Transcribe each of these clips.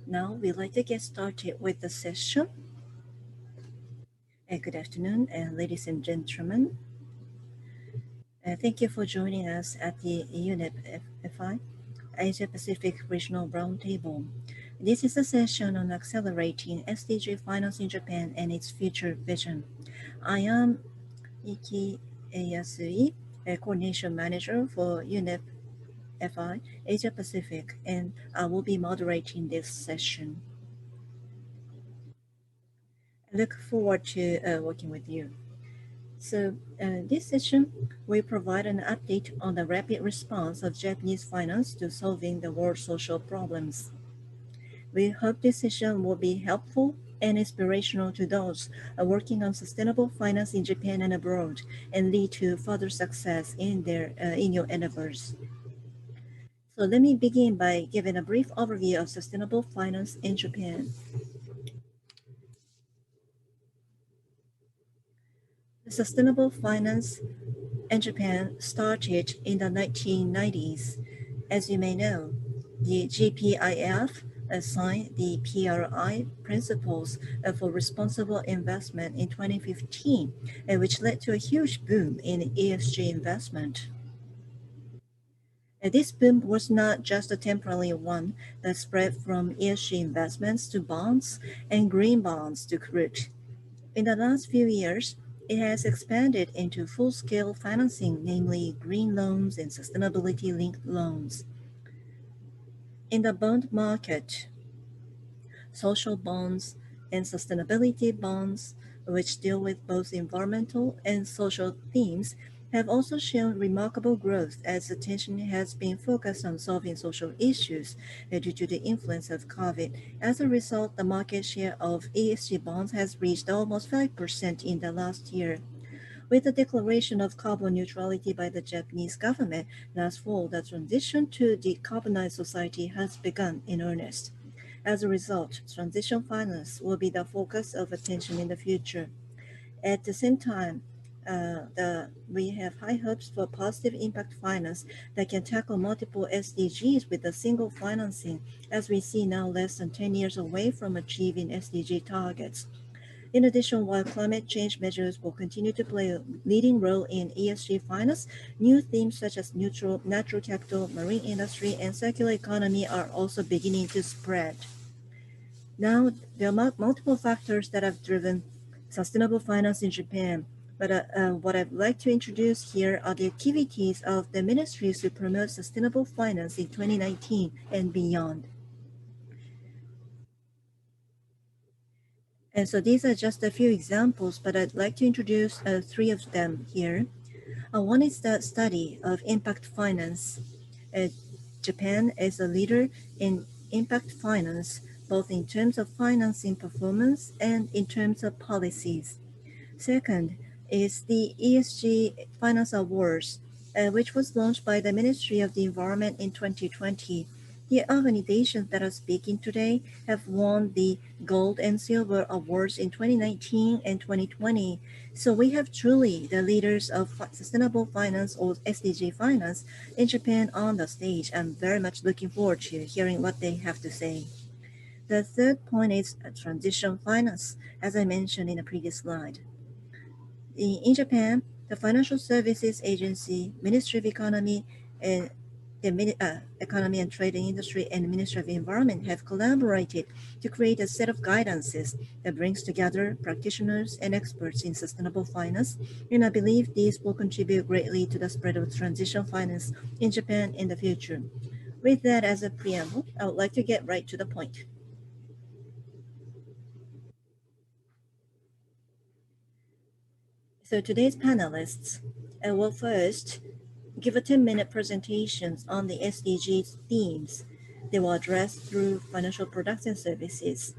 Now we'd like to get started with the session. Good afternoon, ladies and gentlemen. Thank you for joining us at the UNEP FI Asia Pacific Regional Roundtable. This is a session on accelerating SDG finance in Japan and its future vision. I am Iki Yasui, a coordination manager for UNEP FI Asia Pacific, and I will be moderating this session. I look forward to working with you. So this session, we provide an update on the rapid response of Japanese finance to solving the world's social problems. We hope this session will be helpful and inspirational to those working on sustainable finance in Japan and abroad, and lead to further success in your endeavors. So let me begin by giving a brief overview of sustainable finance in Japan. Sustainable finance in Japan started in the 1990s. As you may know, the GPIF assigned the PRI principles for responsible investment in 2015, which led to a huge boom in ESG investment. This boom was not just a temporary one that spread from ESG investments to bonds and green bonds to crude. In the last few years, it has expanded into full-scale financing, namely green loans and sustainability-linked loans. In the bond market, social bonds and sustainability bonds, which deal with both environmental and social themes, have also shown remarkable growth as attention has been focused on solving social issues due to the influence of COVID. As a result, the market share of ESG bonds has reached almost 5% in the last year. With the declaration of carbon neutrality by the Japanese government last fall, the transition to decarbonized society has begun in earnest. As a result, transition finance will be the focus of attention in the future. At the same time, we have high hopes for positive impact finance that can tackle multiple SDGs with a single financing, as we see now less than 10 years away from achieving SDG targets. In addition, while climate change measures will continue to play a leading role in ESG finance, new themes such as natural capital, marine industry, and circular economy are also beginning to spread. Now, there are multiple factors that have driven sustainable finance in Japan, but what I'd like to introduce here are the activities of the ministries to promote sustainable finance in 2019 and beyond. And so these are just a few examples, but I'd like to introduce three of them here. One is the study of impact finance. Japan is a leader in impact finance, both in terms of financing performance and in terms of policies. Second is the ESG Finance Awards, which was launched by the Ministry of the Environment in 2020. The organizations that are speaking today have won the Gold and Silver Awards in 2019 and 2020. So we have truly the leaders of sustainable finance or SDG finance in Japan on the stage. I'm very much looking forward to hearing what they have to say. The third point is transition finance, as I mentioned in the previous slide. In Japan, the Financial Services Agency, Ministry of Economy, and the Economy and Trade and Industry and the Ministry of Environment have collaborated to create a set of guidances that brings together practitioners and experts in sustainable finance, and I believe these will contribute greatly to the spread of transition finance in Japan in the future. With that as a preamble, I would like to get right to the point. So today's panelists will first give a 10-minute presentations on the SDGs themes they will address through financial products and services.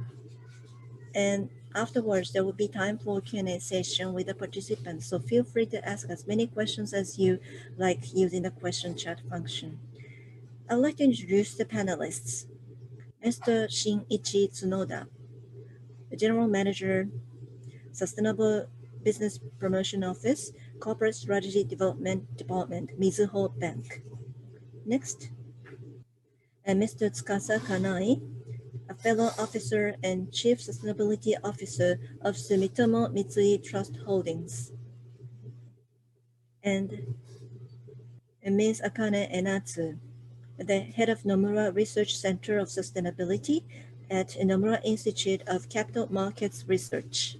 And afterwards, there will be time for Q&A session with the participants. So feel free to ask as many questions as you like using the question chat function. I'd like to introduce the panelists. Mr. Shinichi Tsunoda, the General Manager, Sustainable Business Promotion Office, Corporate Strategy Development Department, Mizuho Bank. Next, Mr. Tsukasa Kanai, Fellow Officer and Chief Sustainability Officer of Sumitomo Mitsui Trust Holdings, and Ms. Akane Enatsu, the head of Nomura Research Center of Sustainability at Nomura Institute of Capital Markets Research.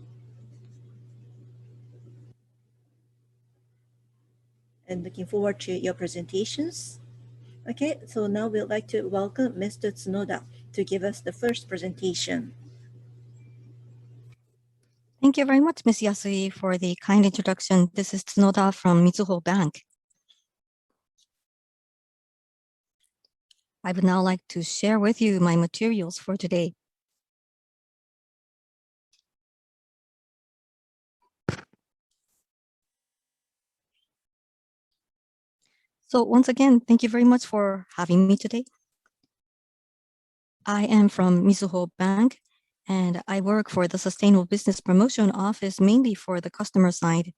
And looking forward to your presentations. Okay, so now we'd like to welcome Mr. Tsunoda to give us the first presentation. Thank you very much, Ms. Yasui, for the kind introduction. This is Tsunoda from Mizuho Bank. I would now like to share with you my materials for today. So once again, thank you very much for having me today. I am from Mizuho Bank, and I work for the Sustainable Business Promotion Office, mainly for the customer side.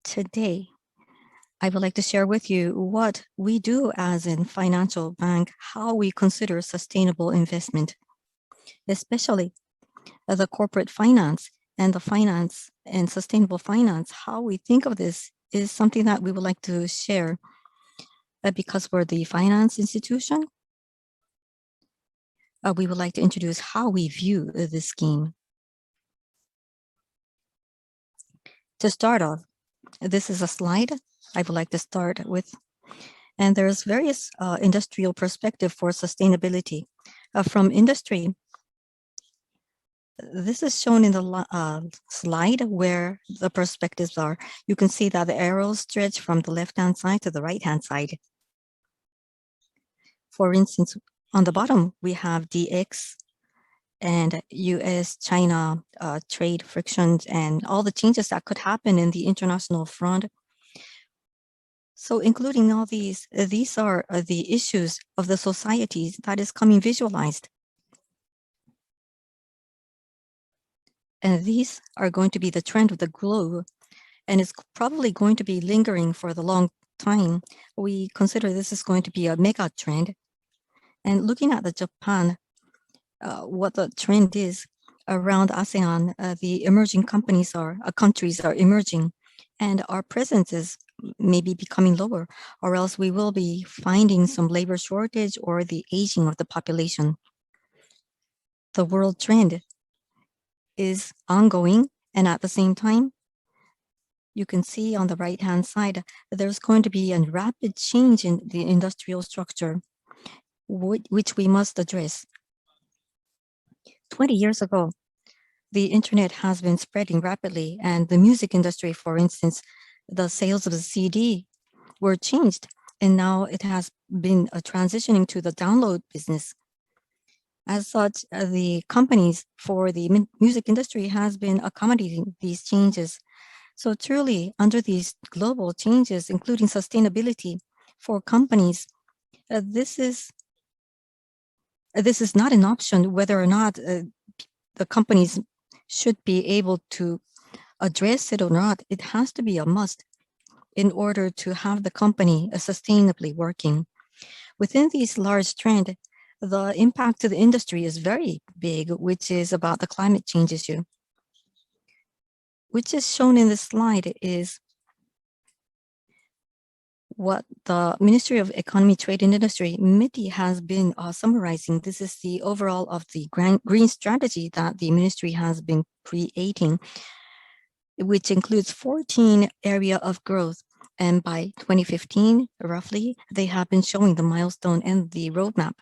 Today, I would like to share with you what we do as a financial bank, how we consider sustainable investment, especially the corporate finance and the finance and sustainable finance. How we think of this is something that we would like to share because we're the finance institution. We would like to introduce how we view this scheme. To start off, this is a slide I would like to start with. And there's various industrial perspective for sustainability. From industry, this is shown in the slide where the perspectives are. You can see that the arrows stretch from the left-hand side to the right-hand side. For instance, on the bottom, we have DX and US-China trade frictions and all the changes that could happen in the international front. So including all these are the issues of the societies that is coming visualized. And these are going to be the trend of the globe, and it's probably going to be lingering for the long time. We consider this is going to be a mega trend. And looking at the Japan, what the trend is around ASEAN, the emerging countries are emerging, and our presence is maybe becoming lower, or else we will be finding some labor shortage or the aging of the population. The world trend is ongoing, and at the same time, you can see on the right-hand side that there's going to be a rapid change in the industrial structure, which we must address. 20 years ago, the internet has been spreading rapidly, and the music industry, for instance, the sales of the CD were changed, and now it has been transitioning to the download business. As such, the companies for the music industry has been accommodating these changes. So truly, under these global changes, including sustainability for companies, this is not an option whether or not the companies should be able to address it or not. It has to be a must in order to have the company sustainably working. Within these large trends, the impact to the industry is very big, which is about the climate change issue. Which is shown in this slide is what the Ministry of Economy, Trade and Industry, MITI, has been summarizing. This is the overall of the green strategy that the ministry has been creating, which includes 14 area of growth. And by 2015, roughly, they have been showing the milestone and the roadmap.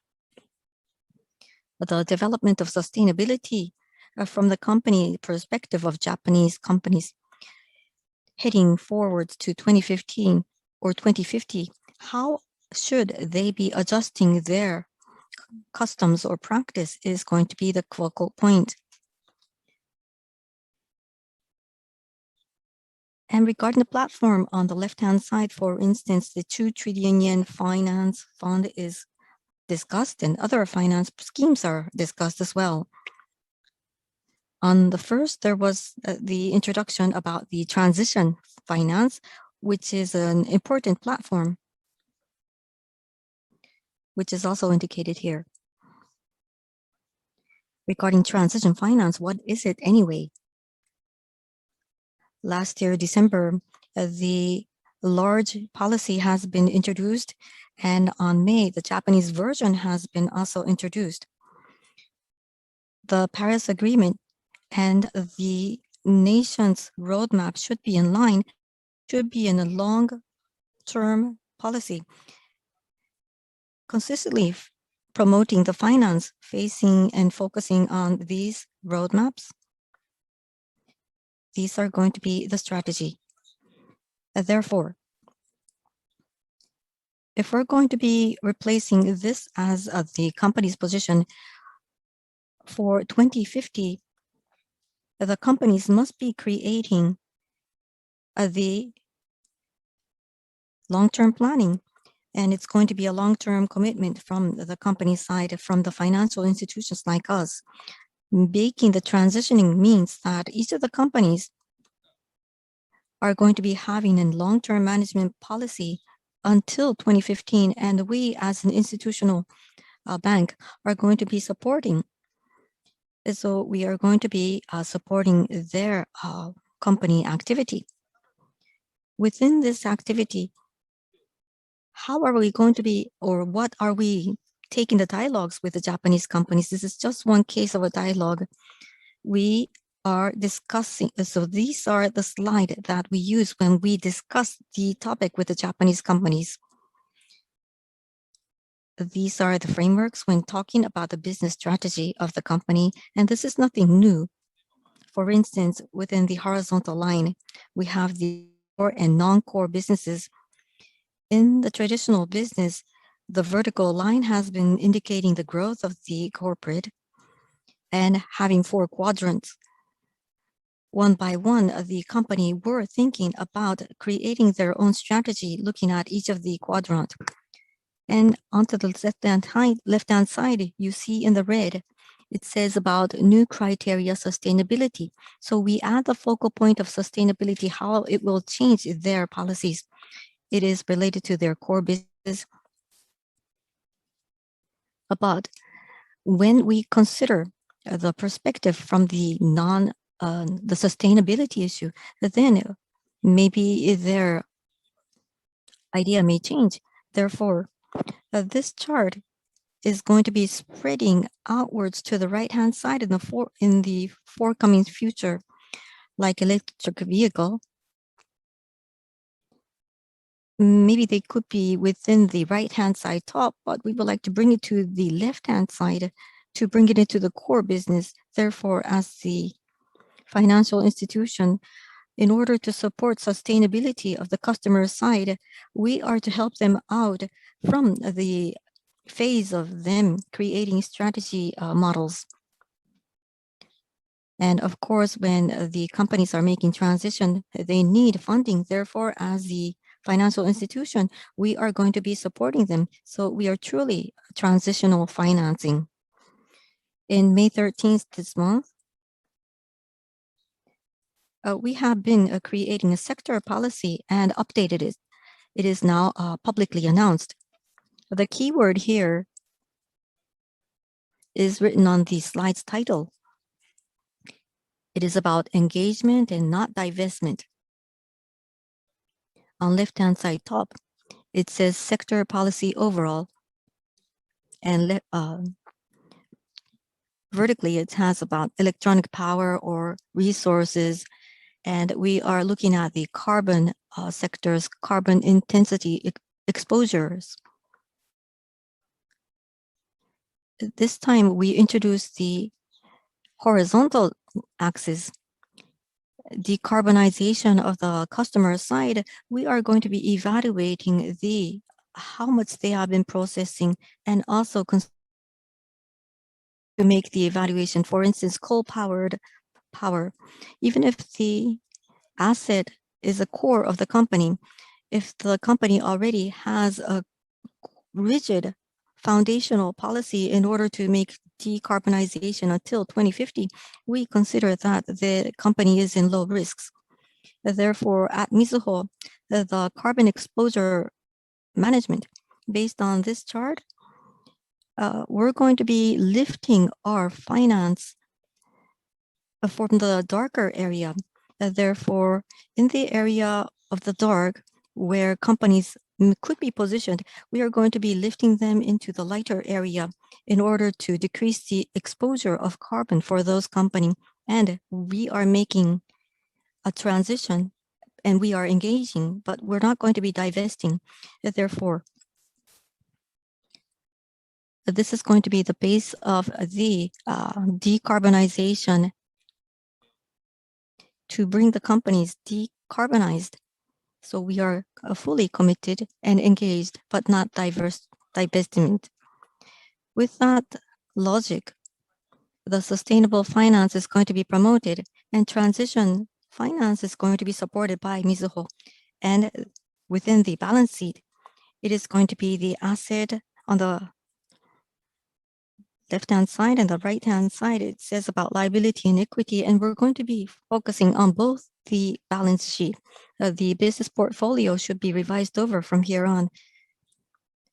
The development of sustainability from the company perspective of Japanese companies heading forward to 2015 or 2050, how should they be adjusting their customs or practice is going to be the focal point. And regarding the platform on the left-hand side, for instance, the 2 trillion yen finance fund is discussed and other finance schemes are discussed as well. On the first, there was the introduction about the transition finance, which is an important platform, which is also indicated here. regarding transition finance, what is it anyway? Last year, December, the large policy has been introduced, and on May, the Japanese version has been also introduced. The Paris Agreement and the nation's roadmap should be in line, should be in a long-term policy, consistently promoting the finance facing and focusing on these roadmaps. These are going to be the strategy. Therefore, if we're going to be replacing this as the company's position for 2050, the companies must be creating the long-term planning, and it's going to be a long-term commitment from the company side, from the financial institutions like us. Making the transitioning means that each of the companies are going to be having a long-term management policy until 2015, and we as an institutional bank are going to be supporting. So we are going to be supporting their company activity. Within this activity, how are we going to be, or what are we taking the dialogues with the Japanese companies? This is just one case of a dialogue. We are discussing, so these are the slide that we use when we discuss the topic with the Japanese companies. These are the frameworks when talking about the business strategy of the company, and this is nothing new. For instance, within the horizontal line, we have the core and non-core businesses. In the traditional business, the vertical line has been indicating the growth of the corporate and having 4 quadrants. One by one, the company were thinking about creating their own strategy, looking at each of the quadrant. And onto the left-hand side, you see in the red, it says about new criteria sustainability. So we add the focal point of sustainability, how it will change their policies. It is related to their core business. But when we consider the perspective from the the sustainability issue, then maybe their idea may change. Therefore, this chart is going to be spreading outwards to the right-hand side in the forthcoming future, like electric vehicle. Maybe they could be within the right-hand side top, but we would like to bring it to the left-hand side to bring it into the core business. Therefore, as the financial institution, in order to support sustainability of the customer side, we are to help them out from the phase of them creating strategy models. And of course, when the companies are making transition, they need funding. Therefore, as the financial institution, we are going to be supporting them. So we are truly transitional financing. In May 13th this month, we have been creating a sector policy and updated it. It is now publicly announced. The keyword here is written on the slide's title. It is about engagement and not divestment. On left-hand side top, it says sector policy overall, and vertically it has about electronic power or resources, and we are looking at the carbon sectors, carbon intensity exposures. This time we introduced the horizontal axis, decarbonization of the customer side. We are going to be evaluating how much they have been processing, and also to make the evaluation. For instance, coal-powered power, even if the asset is a core of the company, if the company already has a rigid foundational policy in order to make decarbonization until 2050, we consider that the company is in low risks. Therefore, at Mizuho, the carbon exposure management, based on this chart, we're going to be lifting our finance from the darker area. Therefore, in the area of the dark, where companies could be positioned, we are going to be lifting them into the lighter area in order to decrease the exposure of carbon for those companies. And we are making a transition and we are engaging, but we're not going to be divesting. Therefore, this is going to be the base of the decarbonization to bring the companies decarbonized. So we are fully committed and engaged, but not divestment. With that logic, the sustainable finance is going to be promoted and transition finance is going to be supported by Mizuho. And within the balance sheet, it is going to be the asset on the left-hand side and the right-hand side. It says about liability and equity, and we're going to be focusing on both the balance sheet. The business portfolio should be revised over from here on.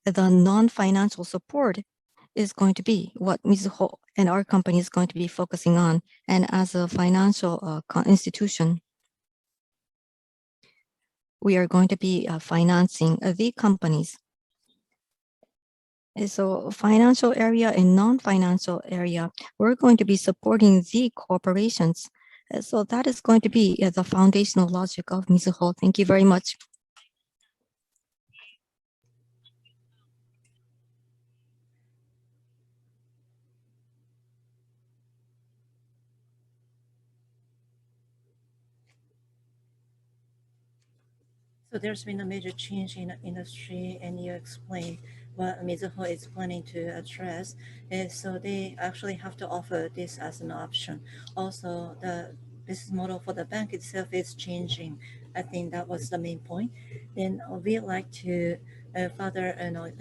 The non-financial support is going to be what Mizuho and our company is going to be focusing on. And as a financial institution, we are going to be financing the companies. So financial area and non-financial area, we're going to be supporting the corporations. So that is going to be the foundational logic of Mizuho. Thank you very much. So there's been a major change in the industry, and you explained what Mizuho is planning to address. So they actually have to offer this as an option. Also, the business model for the bank itself is changing. I think that was the main point. Then we'd like to further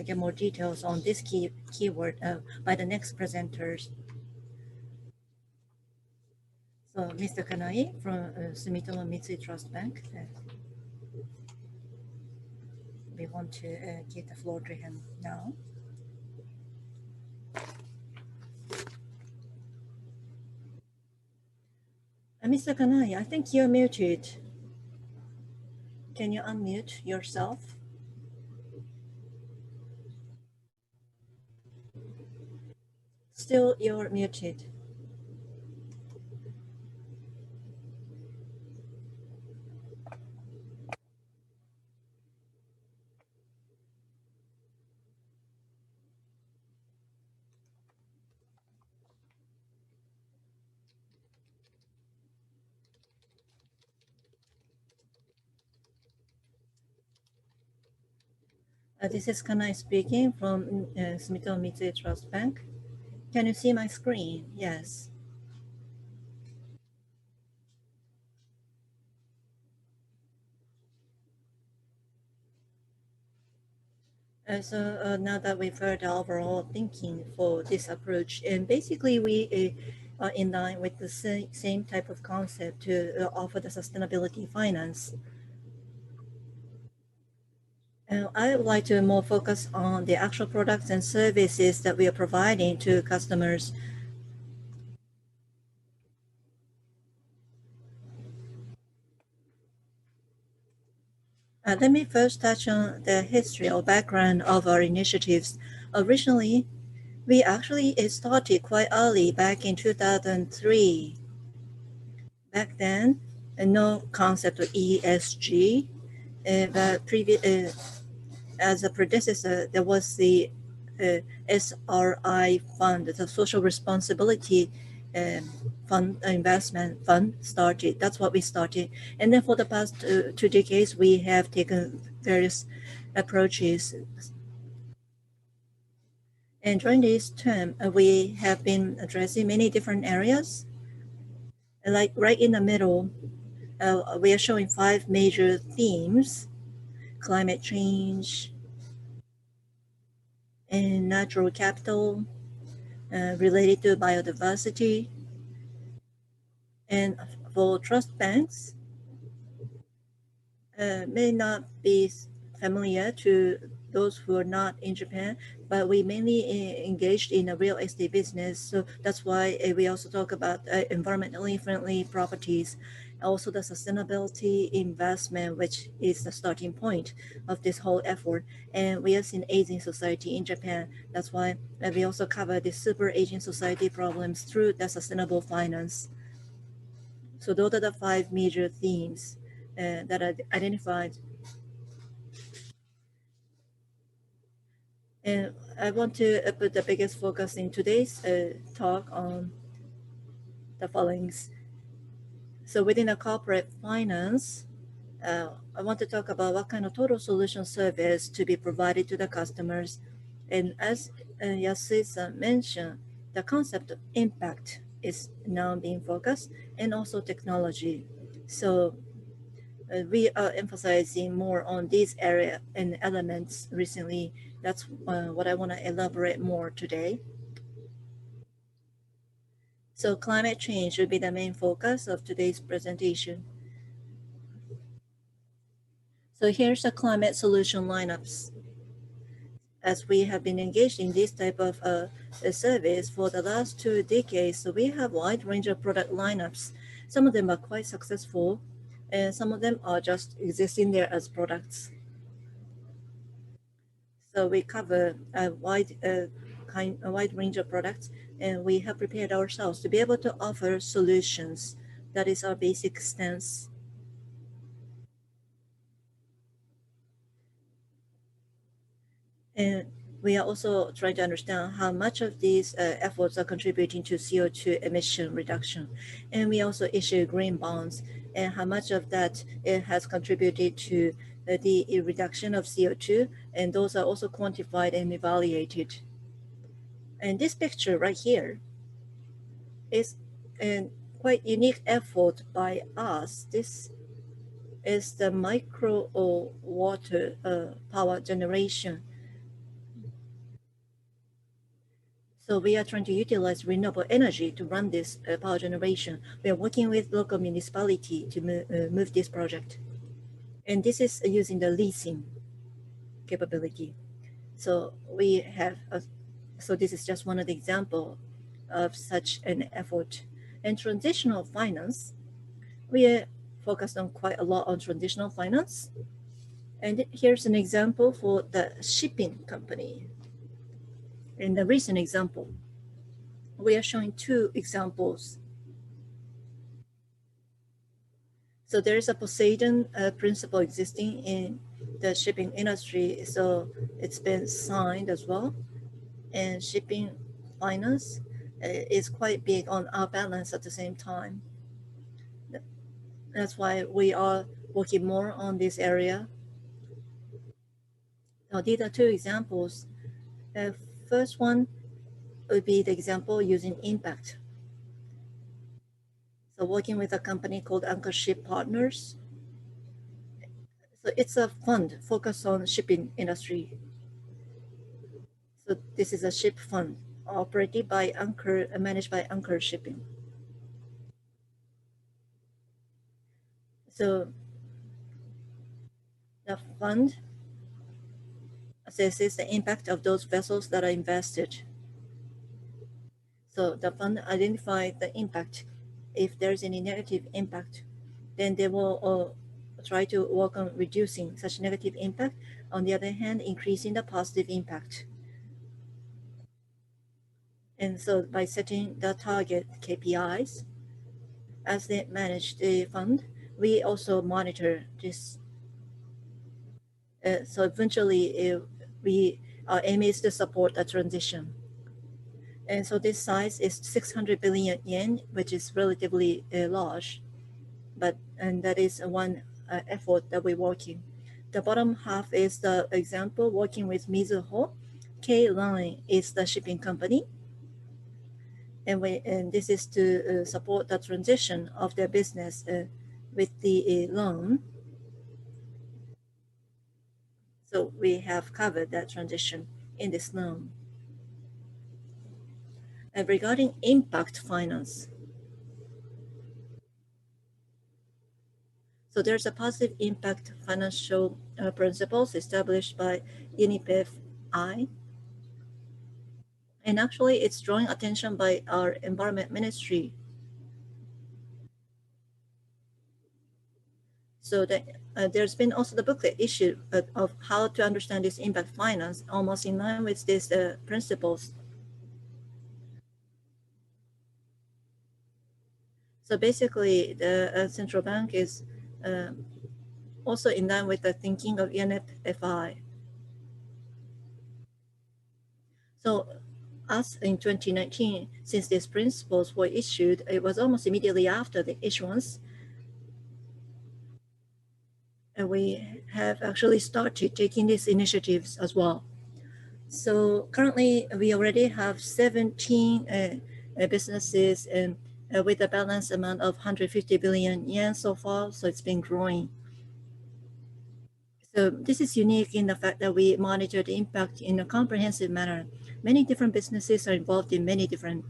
get more details on this keyword by the next presenters. So Mr. Kanai from Sumitomo Mitsui Trust Bank. We want to give the floor to him now. Mr. Kanai, I think you're muted. Can you unmute yourself? Still, you're muted. This is Kanai speaking from Sumitomo Mitsui Trust Bank. Can you see my screen? Yes. So now that we've heard the overall thinking for this approach, and basically we are in line with the same type of concept to offer the sustainability finance. I would like to more focus on the actual products and services that we are providing to customers. Let me first touch on the history or background of our initiatives. Originally, we actually started quite early back in 2003. Back then, no concept of ESG, but as a predecessor, there was the SRI fund, the social responsibility investment fund started. That's what we started. And then for the past 2 decades, we have taken various approaches. And during this term, we have been addressing many different areas. Like right in the middle, we are showing 5 major themes: climate change and natural capital, related to biodiversity. And for trust banks, may not be familiar to those who are not in Japan, but we mainly engaged in a real estate business. So that's why we also talk about environmentally friendly properties, also the sustainability investment, which is the starting point of this whole effort. And we have seen aging society in Japan. That's why we also cover the super aging society problems through the sustainable finance. So those are the five major themes that are identified. And I want to put the biggest focus in today's talk on the followings. So within a corporate finance, I want to talk about what kind of total solution service to be provided to the customers. And as Yasuisa mentioned, the concept of impact is now being focused, and also technology. So we are emphasizing more on these area and elements recently. That's what I want to elaborate more today. So climate change will be the main focus of today's presentation. So here's the climate solution lineups. As we have been engaged in this type of service for the last 2 decades, so we have a wide range of product lineups. Some of them are quite successful, and some of them are just existing there as products. So we cover a wide range of products, and we have prepared ourselves to be able to offer solutions. That is our basic stance. And we are also trying to understand how much of these efforts are contributing to CO2 emission reduction. And we also issue green bonds, and how much of that it has contributed to the reduction of CO2, and those are also quantified and evaluated. And this picture right here is a quite unique effort by us. This is the micro water power generation. So we are trying to utilize renewable energy to run this power generation. We are working with local municipality to move this project. And this is using the leasing capability. So we have, so this is just one of the example of such an effort. And transitional finance, we are focused on quite a lot on transitional finance. And here's an example for the shipping company. In the recent example, we are showing two examples. So there is a Poseidon principle existing in the shipping industry. So it's been signed as well. And shipping finance is quite big on our balance at the same time. That's why we are working more on this area. Now, these are two examples. The first one would be the example using impact. So working with a company called Anchor Ship Partners. So it's a fund focused on shipping industry. So this is a ship fund operated by Anchor, managed by Anchor Shipping. So the fund assesses the impact of those vessels that are invested. So the fund identifies the impact. If there's any negative impact, then they will try to work on reducing such negative impact. On the other hand, increasing the positive impact. And so by setting the target KPIs, as they manage the fund, we also monitor this. So eventually, our aim is to support a transition. And so this size is 600 billion yen, which is relatively large, and that is one effort that we're working. The bottom half is the example working with Mizuho. K Line is the shipping company, and this is to support the transition of their business with the loan. So we have covered that transition in this loan. And regarding impact finance, So there's a positive impact financial principles established by UNEP I, and actually it's drawing attention by our environment ministry. So that there's been also the booklet issued of how to understand this impact finance, almost in line with these principles. So basically, the central bank is uh, also in line with the thinking of UNEP FI. So as in 2019, since these principles were issued, it was almost immediately after the issuance, and we have actually started taking these initiatives as well. So currently, we already have 17 businesses and with a balance amount of 150 billion yen so far. So it's been growing. So this is unique in the fact that we monitor the impact in a comprehensive manner. Many different businesses are involved in many different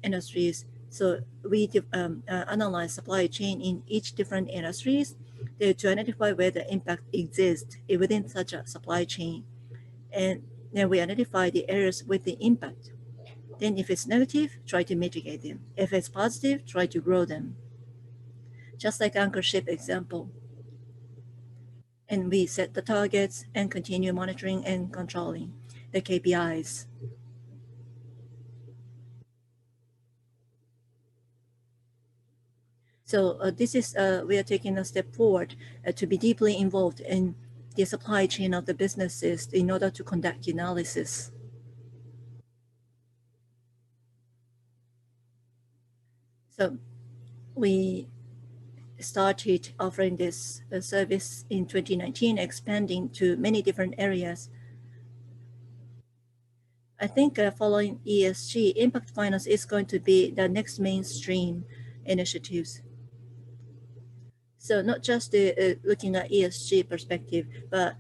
industries. So we analyze supply chain in each different industries to identify where the impact exists within such a supply chain. And then we identify the areas with the impact. Then if it's negative, try to mitigate them. If it's positive, try to grow them. Just like anchor ship example. And we set the targets and continue monitoring and controlling the KPIs. So this is we are taking a step forward to be deeply involved in the supply chain of the businesses in order to conduct analysis. So we started offering this service in 2019, expanding to many different areas. I think following ESG, impact finance is going to be the next mainstream initiatives. So not just looking at ESG perspective, but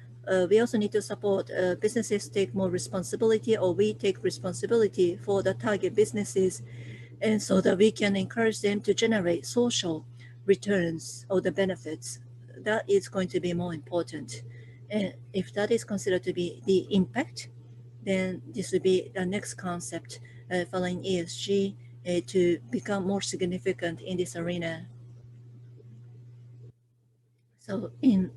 we also need to support businesses take more responsibility, or we take responsibility for the target businesses, and so that we can encourage them to generate social returns or the benefits. That is going to be more important. And if that is considered to be the impact, then this would be the next concept following ESG to become more significant in this arena. So in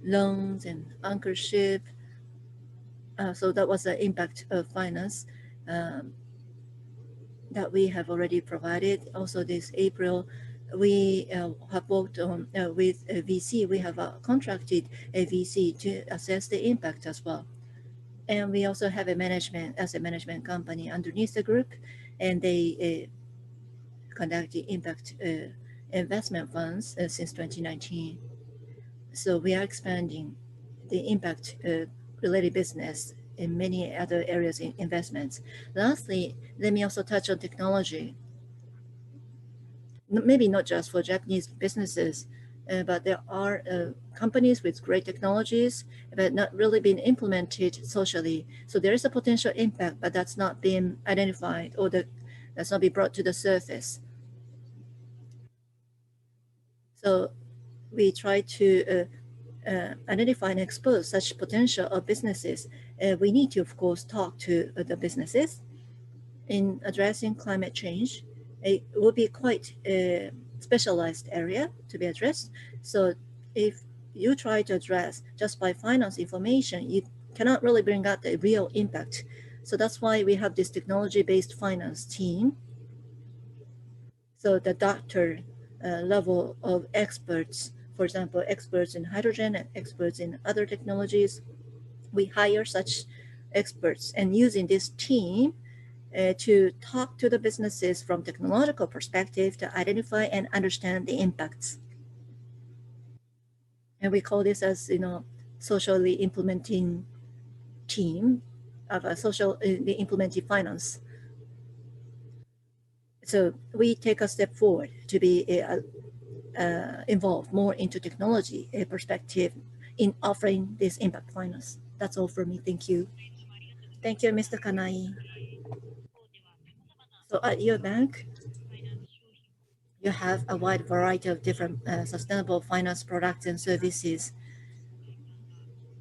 loans and anchorship, so that was the impact of finance um, that we have already provided. Also this April, we have worked on with a VC. We have contracted a VC to assess the impact as well. And we also have a management company underneath the group, and they conduct the impact investment funds since 2019. So we are expanding the impact related business in many other areas in investments. Lastly, let me also touch on technology. Maybe not just for Japanese businesses, but there are companies with great technologies but not really been implemented socially. So there is a potential impact, but that's not been identified, or that's not been brought to the surface. So we try to identify and expose such potential of businesses. We need to, of course, talk to the businesses in addressing climate change. It will be quite a specialized area to be addressed. So if you try to address just by finance information, you cannot really bring out the real impact. So that's why we have this technology-based finance team. So the doctor level of experts, for example, experts in hydrogen and experts in other technologies, we hire such experts, and using this team to talk to the businesses from technological perspective to identify and understand the impacts. And we call this as, socially implementing team of a social the implementing finance. So we take a step forward to be involved more into technology perspective in offering this impact finance. That's all for me. Thank you. Thank you, Mr. Kanai. So at your bank, you have a wide variety of different sustainable finance products and services.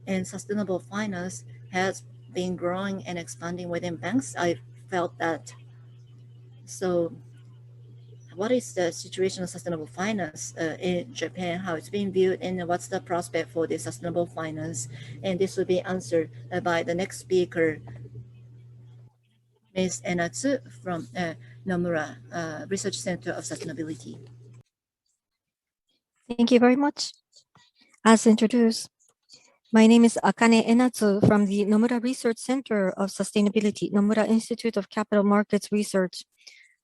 And sustainable finance has been growing and expanding within banks. I felt that. So, what is the situation of sustainable finance in Japan? How it's being viewed, and what's the prospect for the sustainable finance? And this will be answered by the next speaker, Ms. Enatsu from Nomura Research Center of Sustainability. Thank you very much. As introduced, my name is Akane Enatsu from the Nomura Research Center of Sustainability, Nomura Institute of Capital Markets Research.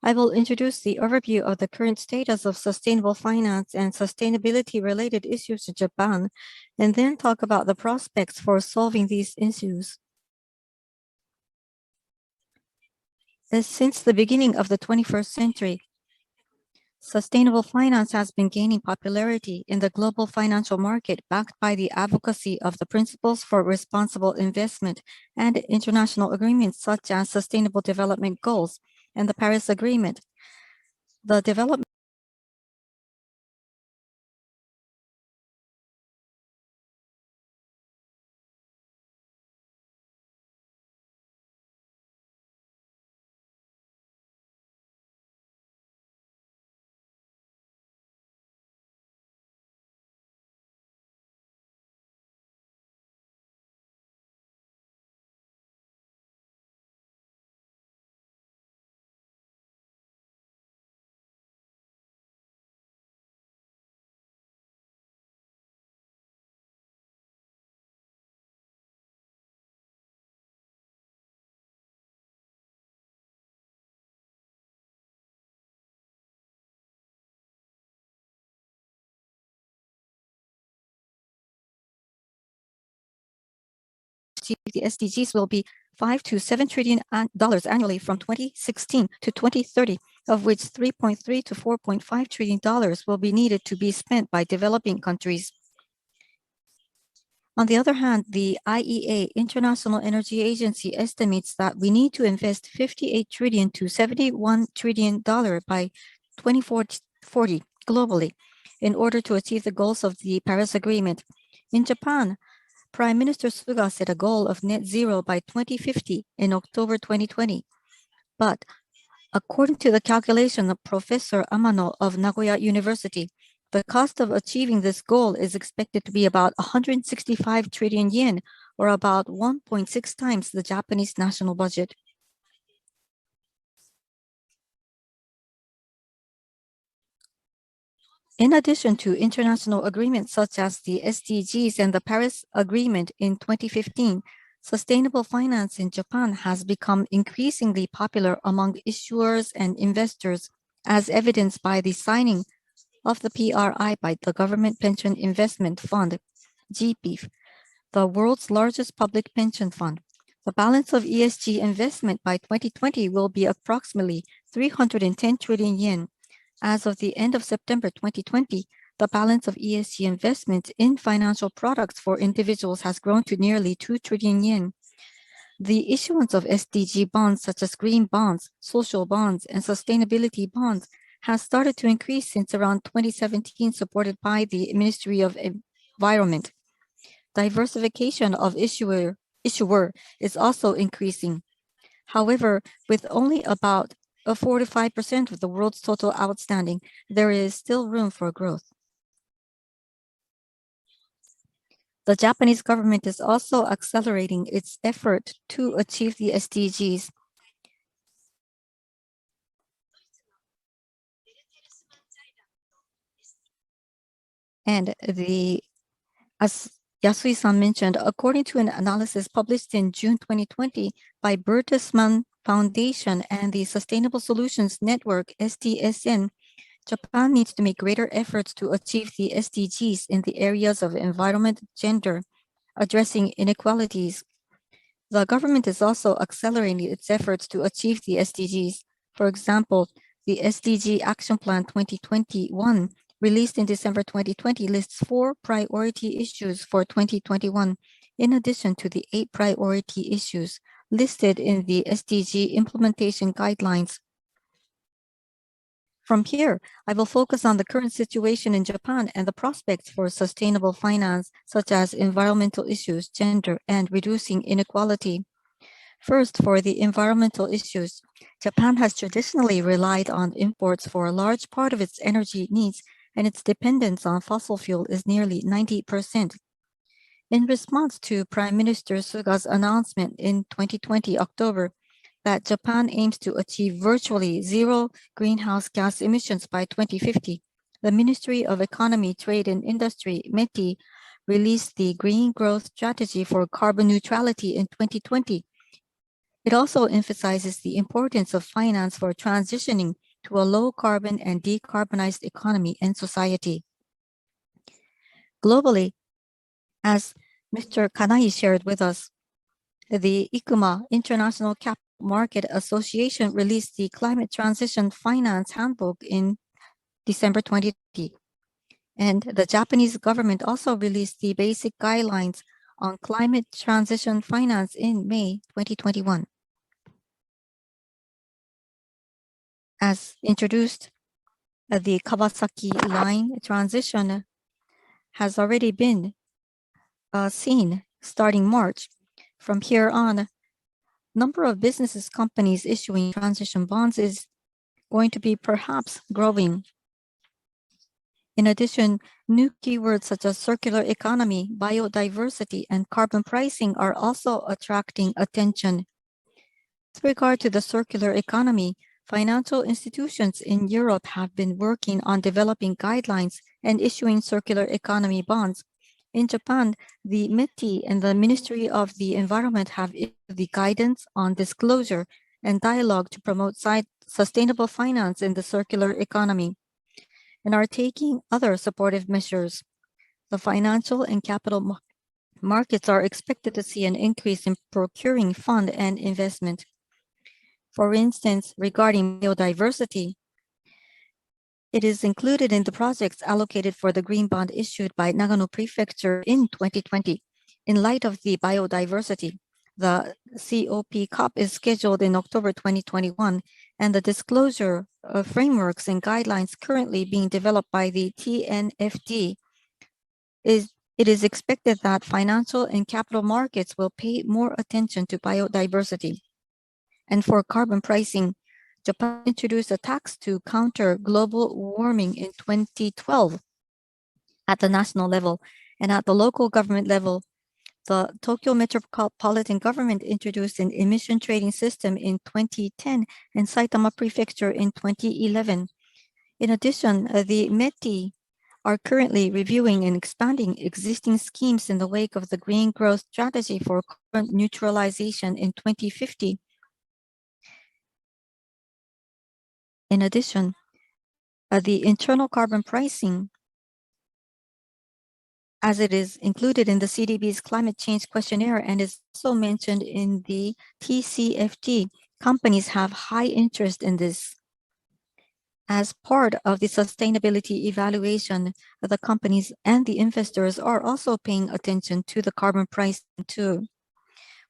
I will introduce the overview of the current status of sustainable finance and sustainability-related issues in Japan, and then talk about the prospects for solving these issues. Since the beginning of the 21st century, sustainable finance has been gaining popularity in the global financial market, backed by the advocacy of the principles for responsible investment and international agreements such as Sustainable Development Goals and the Paris Agreement. The development achieve the SDGs will be $5 to $7 trillion annually from 2016 to 2030, of which $3.3 to $4.5 trillion will be needed to be spent by developing countries. On the other hand, the IEA, International Energy Agency, estimates that we need to invest $58 trillion to $71 trillion by 2040 globally in order to achieve the goals of the Paris Agreement. In Japan, Prime Minister Suga set a goal of net zero by 2050 in October 2020. But according to the calculation of Professor Amano of Nagoya University, the cost of achieving this goal is expected to be about 165 trillion yen, or about 1.6 times the Japanese national budget. In addition to international agreements such as the SDGs and the Paris Agreement in 2015, sustainable finance in Japan has become increasingly popular among issuers and investors, as evidenced by the signing of the PRI by the Government Pension Investment Fund, GPIF, the world's largest public pension fund. The balance of ESG investment by 2020 will be approximately 310 trillion yen. As of the end of September 2020, the balance of ESG investments in financial products for individuals has grown to nearly 2 trillion yen. The issuance of SDG bonds such as green bonds, social bonds, and sustainability bonds has started to increase since around 2017, supported by the Ministry of Environment. Diversification of issuer is also increasing. However, with only about 4 to 5% of the world's total outstanding, there is still room for growth. The Japanese government is also accelerating its effort to achieve the SDGs. And as Yasui-san mentioned, according to an analysis published in June 2020 by Bertelsmann Foundation and the Sustainable Solutions Network, SDSN, Japan needs to make greater efforts to achieve the SDGs in the areas of environment, gender, addressing inequalities. The government is also accelerating its efforts to achieve the SDGs. For example, the SDG Action Plan 2021, released in December 2020, lists 4 priority issues for 2021, in addition to the 8 priority issues listed in the SDG implementation guidelines. From here, I will focus on the current situation in Japan and the prospects for sustainable finance, such as environmental issues, gender, and reducing inequality. First, for the environmental issues, Japan has traditionally relied on imports for a large part of its energy needs, and its dependence on fossil fuel is nearly 90%. In response to Prime Minister Suga's announcement in 2020 October that Japan aims to achieve virtually zero greenhouse gas emissions by 2050, the Ministry of Economy, Trade and Industry, METI, released the Green Growth Strategy for Carbon Neutrality in 2020. It also emphasizes the importance of finance for transitioning to a low carbon and decarbonized economy and society. Globally, as Mr. Kanai shared with us, the ICMA, International Capital Market Association, released the Climate Transition Finance Handbook in December 2020. And the Japanese government also released the basic guidelines on climate transition finance in May 2021. As introduced, the Kawasaki line transition has already been seen starting March. From here on, number of businesses companies issuing transition bonds is going to be perhaps growing. In addition, new keywords such as circular economy, biodiversity, and carbon pricing are also attracting attention. With regard to the circular economy, financial institutions in Europe have been working on developing guidelines and issuing circular economy bonds. In Japan, the METI and the Ministry of the Environment have issued the guidance on disclosure and dialogue to promote sustainable finance in the circular economy, and are taking other supportive measures. The financial and capital markets are expected to see an increase in procuring fund and investment. For instance, regarding biodiversity, it is included in the projects allocated for the green bond issued by Nagano Prefecture in 2020. In light of the biodiversity, the COP is scheduled in October 2021, and the disclosure of frameworks and guidelines currently being developed by the TNFD it is expected that financial and capital markets will pay more attention to biodiversity. And for carbon pricing, Japan introduced a tax to counter global warming in 2012 at the national level, and at the local government level, the Tokyo Metropolitan Government introduced an emission trading system in 2010 and Saitama Prefecture in 2011. In addition, the METI are currently reviewing and expanding existing schemes in the wake of the Green Growth Strategy for Carbon Neutralization in 2050. In addition, the internal carbon pricing, as it is included in the CDB's climate change questionnaire and is also mentioned in the TCFD, companies have high interest in this. As part of the sustainability evaluation, the companies and the investors are also paying attention to the carbon pricing too.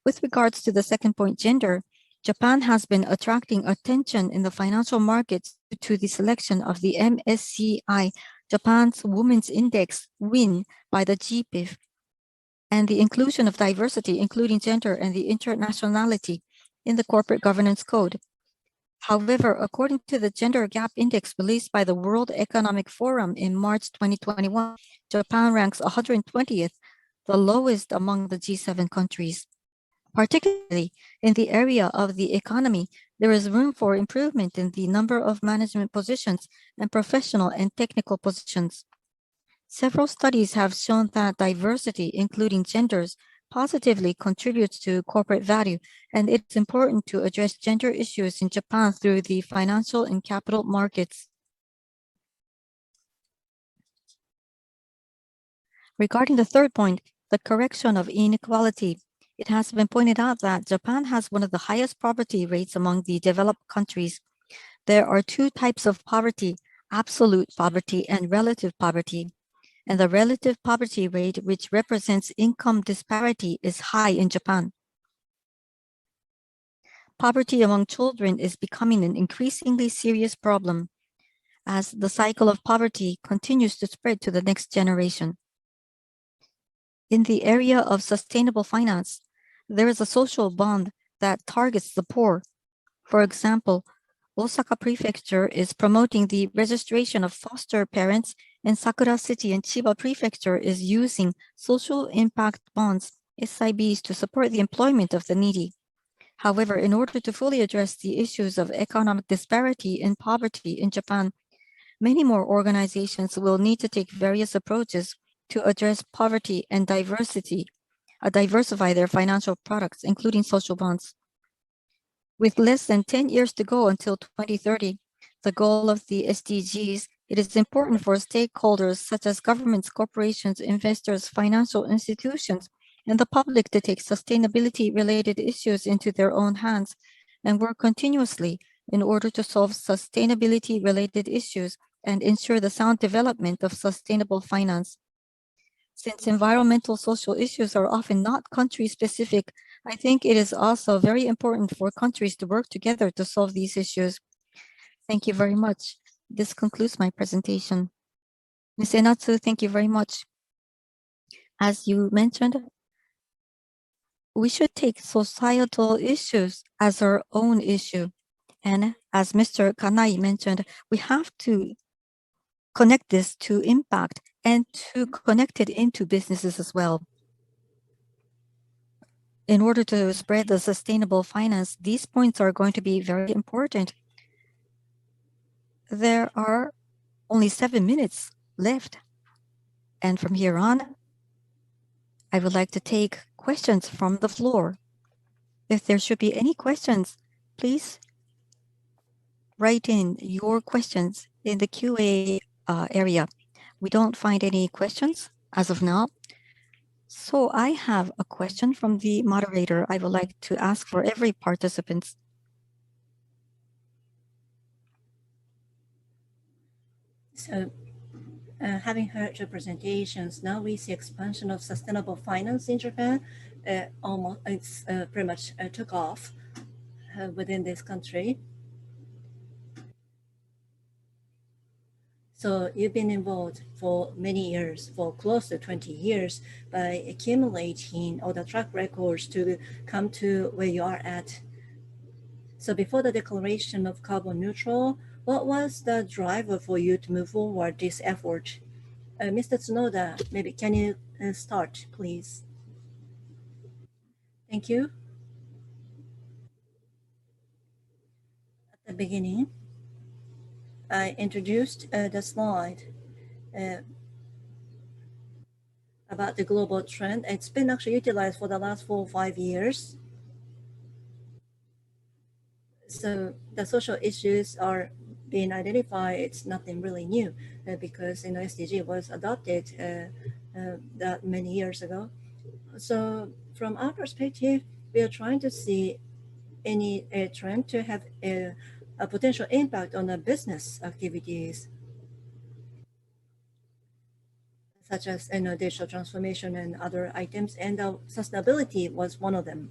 With regards to the second point, gender, Japan has been attracting attention in the financial markets due to the selection of the MSCI Japan's Women's Index win by the GPIF and the inclusion of diversity, including gender and the internationality, in the corporate governance code. However, according to the Gender Gap Index released by the World Economic Forum in March 2021, Japan ranks 120th, the lowest among the G7 countries. Particularly in the area of the economy, there is room for improvement in the number of management positions and professional and technical positions. Several studies have shown that diversity, including genders, positively contributes to corporate value, and it's important to address gender issues in Japan through the financial and capital markets. Regarding the third point, the correction of inequality, it has been pointed out that Japan has one of the highest poverty rates among the developed countries. There are two types of poverty, absolute poverty and relative poverty. And the relative poverty rate, which represents income disparity, is high in Japan. Poverty among children is becoming an increasingly serious problem. as the cycle of poverty continues to spread to the next generation. In the area of sustainable finance, there is a social bond that targets the poor. For example, Osaka Prefecture is promoting the registration of foster parents, and Sakura City and Chiba Prefecture is using social impact bonds, SIBs, to support the employment of the needy. However, in order to fully address the issues of economic disparity and poverty in Japan, many more organizations will need to take various approaches to address poverty and diversify their financial products, including social bonds. With less than 10 years to go until 2030, the goal of the SDGs, it is important for stakeholders such as governments, corporations, investors, financial institutions, and the public to take sustainability-related issues into their own hands and work continuously in order to solve sustainability-related issues and ensure the sound development of sustainable finance. Since environmental social issues are often not country-specific, I think it is also very important for countries to work together to solve these issues. Thank you very much. This concludes my presentation. Ms. Enatsu, thank you very much. As you mentioned, we should take societal issues as our own issue. And as Mr. Kanai mentioned, we have to connect this to impact and to connect it into businesses as well. In order to spread the sustainable finance, these points are going to be very important. There are only 7 minutes left. And from here on, I would like to take questions from the floor. If there should be any questions, please write in your questions in the QA area. We don't find any questions as of now. So I have a question from the moderator I would like to ask for every participant. So, having heard your presentations, now we see expansion of sustainable finance in Japan. It's pretty much took off within this country. So you've been involved for many years, for close to 20 years, by accumulating all the track records to come to where you are at. So before the declaration of carbon neutral, what was the driver for you to move forward this effort? Mr. Tsunoda, maybe can you start, please? Thank you. At the beginning, I introduced the slide about the global trend. It's been actually utilized for the last 4 or 5 years. So the social issues are being identified. It's nothing really new because SDG was adopted that many years ago. So from our perspective, we are trying to see any trend to have a potential impact on the business activities, such as digital transformation and other items, and sustainability was one of them.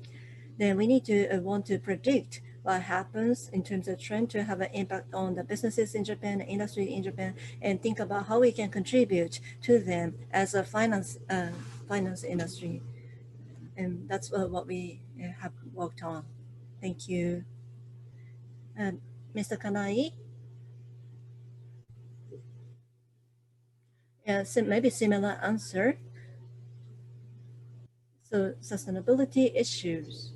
Then we need to want to predict what happens in terms of trend to have an impact on the businesses in Japan, industry in Japan, and think about how we can contribute to them as a finance industry. And that's what we have worked on. Thank you. Mr. Kanai? Yeah, so maybe similar answer. So sustainability issues.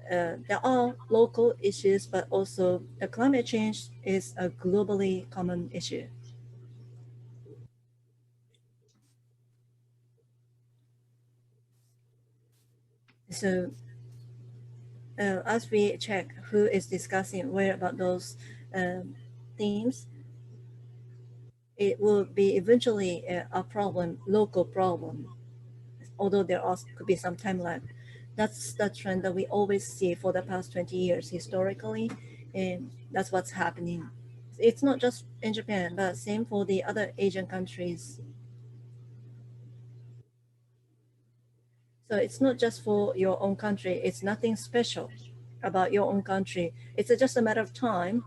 There are local issues, but also the climate change is a globally common issue. So as we check who is discussing where about those themes, it will be eventually a problem, local problem, although there also could be some time lag. That's the trend that we always see for the past 20 years historically, and that's what's happening. It's not just in Japan, but same for the other Asian countries. So it's not just for your own country. It's nothing special about your own country. It's just a matter of time.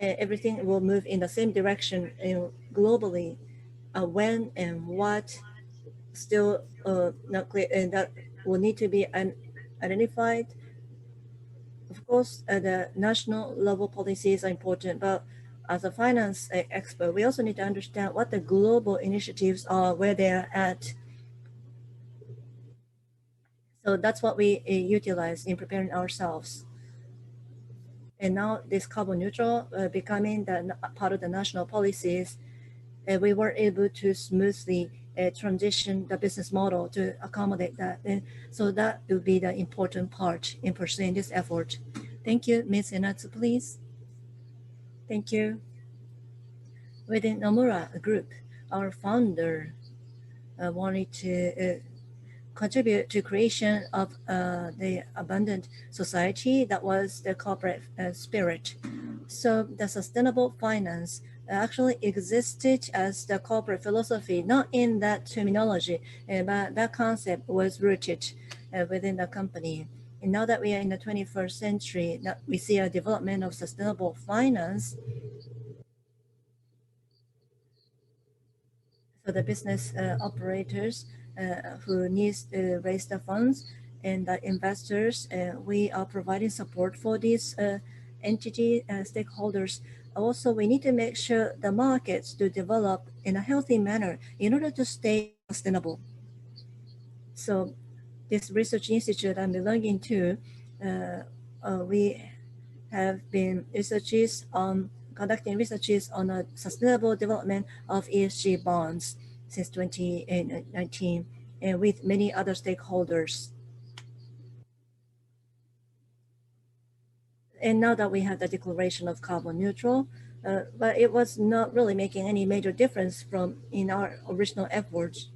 everything will move in the same direction globally. When and what still not clear, and that will need to be identified. Of course, the national level policies are important, but as a finance expert, we also need to understand what the global initiatives are, where they are at. So that's what we utilize in preparing ourselves. And now this carbon neutral becoming the part of the national policies, we were able to smoothly transition the business model to accommodate that. And so that will be the important part in pursuing this effort. Thank you, Ms. Inatsu, please. Thank you. Within Nomura Group, our founder wanted to contribute to creation of the abundant society. That was the corporate spirit. So the sustainable finance actually existed as the corporate philosophy, not in that terminology, but that concept was rooted within the company. And now that we are in the 21st century, that we see a development of sustainable finance. So the business operators who needs to raise the funds and the investors, we are providing support for these entity stakeholders. Also, we need to make sure the markets to develop in a healthy manner in order to stay sustainable. So this research institute I'm belonging to, we have been conducting researches on a sustainable development of ESG bonds since 2019 and with many other stakeholders. And now that we have the declaration of carbon neutral, but it was not really making any major difference from in our original efforts.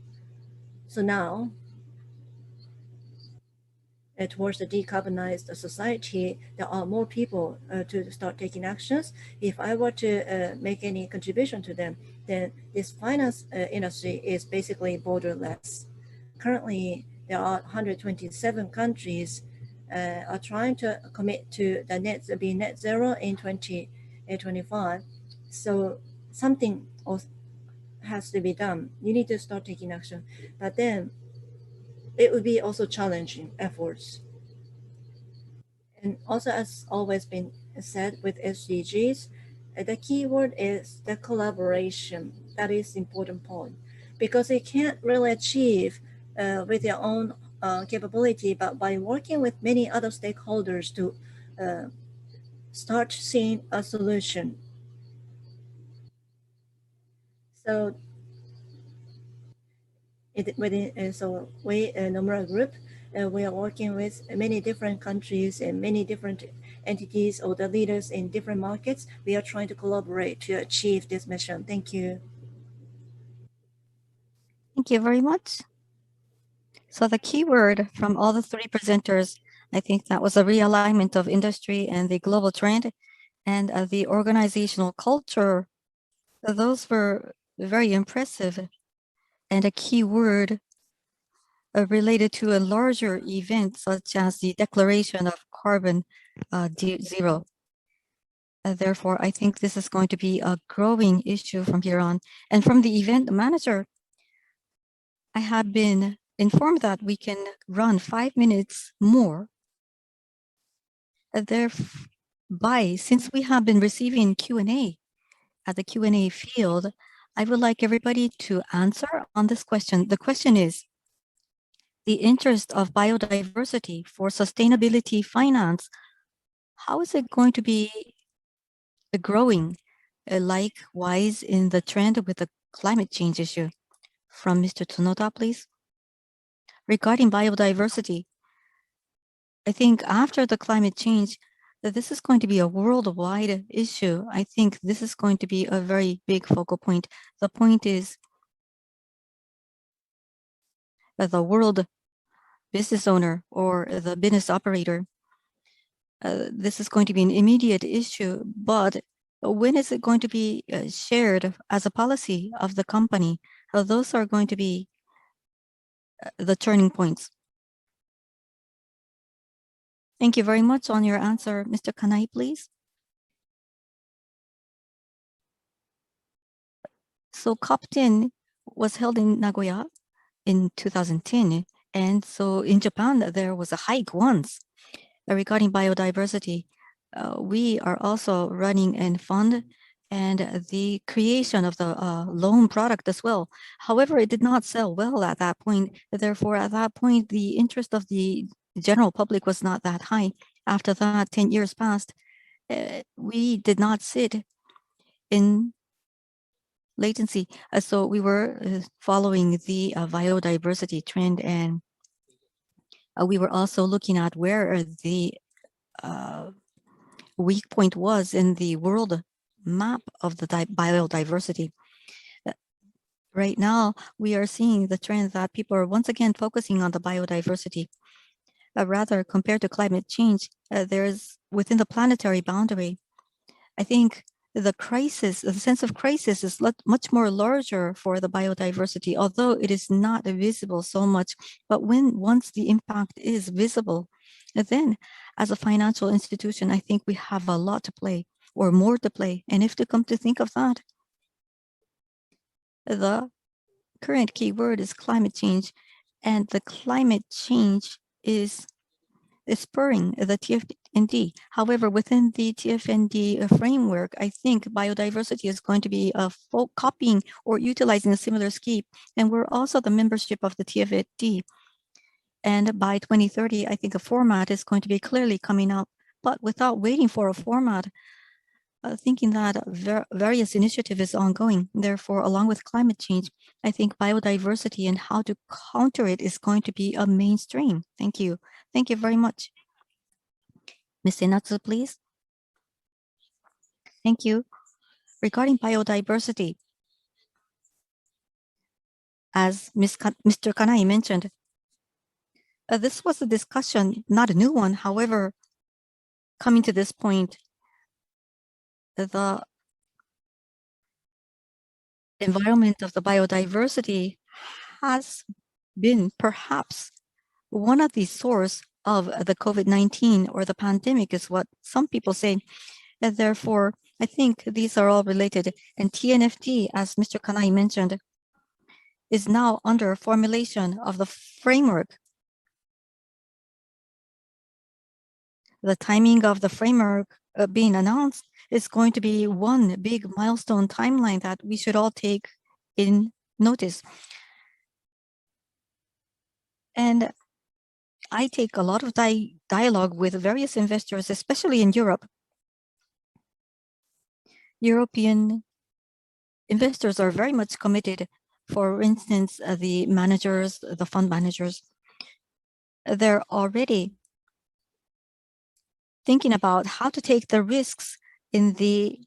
So now towards the decarbonized society, there are more people to start taking actions. If I were to make any contribution to them, then this finance industry is basically borderless. Currently, there are 127 countries are trying to commit to the net zero in 2025. So something has to be done. You need to start taking action. But then it would be also challenging efforts. And also, as always been said with SDGs, the key word is the collaboration. That is the important point because you can't really achieve with your own capability, but by working with many other stakeholders to uh, start seeing a solution. So so we Nomura Group, we are working with many different countries and many different entities or the leaders in different markets. We are trying to collaborate to achieve this mission. Thank you. Thank you very much. So the key word from all the three presenters, I think that was a realignment of industry and the global trend and the organizational culture. Those were very impressive. And a key word related to a larger event such as the declaration of carbon zero. Therefore, I think this is going to be a growing issue from here on. And from the event manager, I have been informed that we can run 5 minutes more. Thereby, since we have been receiving Q&A at the Q&A field, I would like everybody to answer on this question. The question is, the interest of biodiversity for sustainability finance, how is it going to be growing? Likewise, in the trend with the climate change issue. From Mr. Tsunoda, please. Regarding biodiversity, I think after the climate change, that this is going to be a worldwide issue. I think this is going to be a very big focal point. The point is that the world business owner or the business operator, this is going to be an immediate issue, but when is it going to be shared as a policy of the company? Those are going to be the turning points. Thank you very much on your answer. Mr. Kanai, please. So COP10 was held in Nagoya in 2010. And so in Japan, there was a hike once regarding biodiversity. We are also running a fund and the creation of the loan product as well. However, it did not sell well at that point. Therefore, at that point, the interest of the general public was not that high. After that, 10 years passed, we did not sit in latency. So we were following the biodiversity trend, and we were also looking at where the weak point was in the world map of the biodiversity. Uh, Right now, we are seeing the trend that people are once again focusing on the biodiversity. Rather, compared to climate change, there's within the planetary boundary, I think the crisis, the sense of crisis is much more larger for the biodiversity, although it is not visible so much. But once the impact is visible, then as a financial institution, I think we have a lot to play or more to play. And if to come to think of that, the current keyword is climate change, and the climate change is spurring the TFND. However, within the TFND framework, I think biodiversity is going to be copying or utilizing a similar scheme. And we're also the membership of the TFND. And by 2030, I think a format is going to be clearly coming up. But without waiting for a format, thinking that various initiative is ongoing. Therefore, along with climate change, I think biodiversity and how to counter it is going to be a mainstream. Thank you. Thank you very much. Ms. Senatsu, please. Thank you. Regarding biodiversity, as Mr. Kanai mentioned, this was a discussion, not a new one. However, coming to this point, the environment of the biodiversity has been perhaps one of the source of the COVID-19 or the pandemic is what some people say. And therefore, I think these are all related. And TNFD, as Mr. Kanai mentioned, is now under formulation of the framework. The timing of the framework being announced is going to be one big milestone timeline that we should all take in notice. And I take a lot of dialogue with various investors, especially in Europe. European investors are very much committed. For instance, the managers, the fund managers, they're already thinking about how to take the risks in the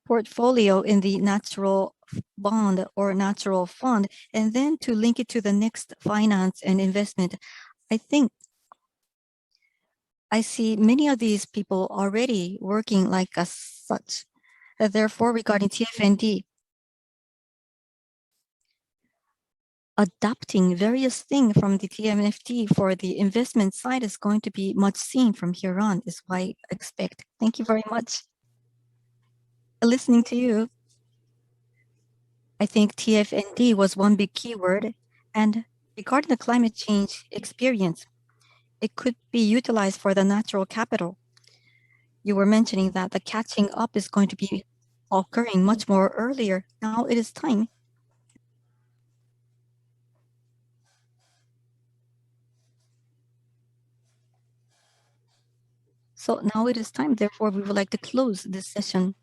portfolio in the natural bond or natural fund, and then to link it to the next finance and investment. I think I see many of these people already working like as such. Therefore, regarding TFND, adapting various things from the TMFT for the investment side is going to be much seen from here on, is what I expect. Thank you very much. Listening to you, I think TFND was one big keyword. And regarding the climate change experience, it could be utilized for the natural capital. You were mentioning that the catching up is going to be occurring much more earlier. Now it is time. So now it is time. Therefore, we would like to close this session.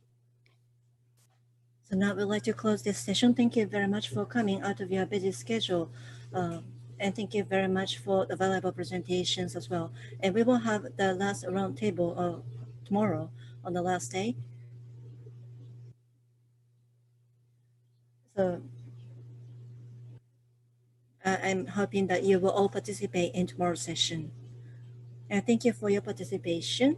So now we'd like to close this session. Thank you very much for coming out of your busy schedule. And thank you very much for the valuable presentations as well. And we will have the last roundtable tomorrow on the last day. So I'm hoping that you will all participate in tomorrow's session. And thank you for your participation.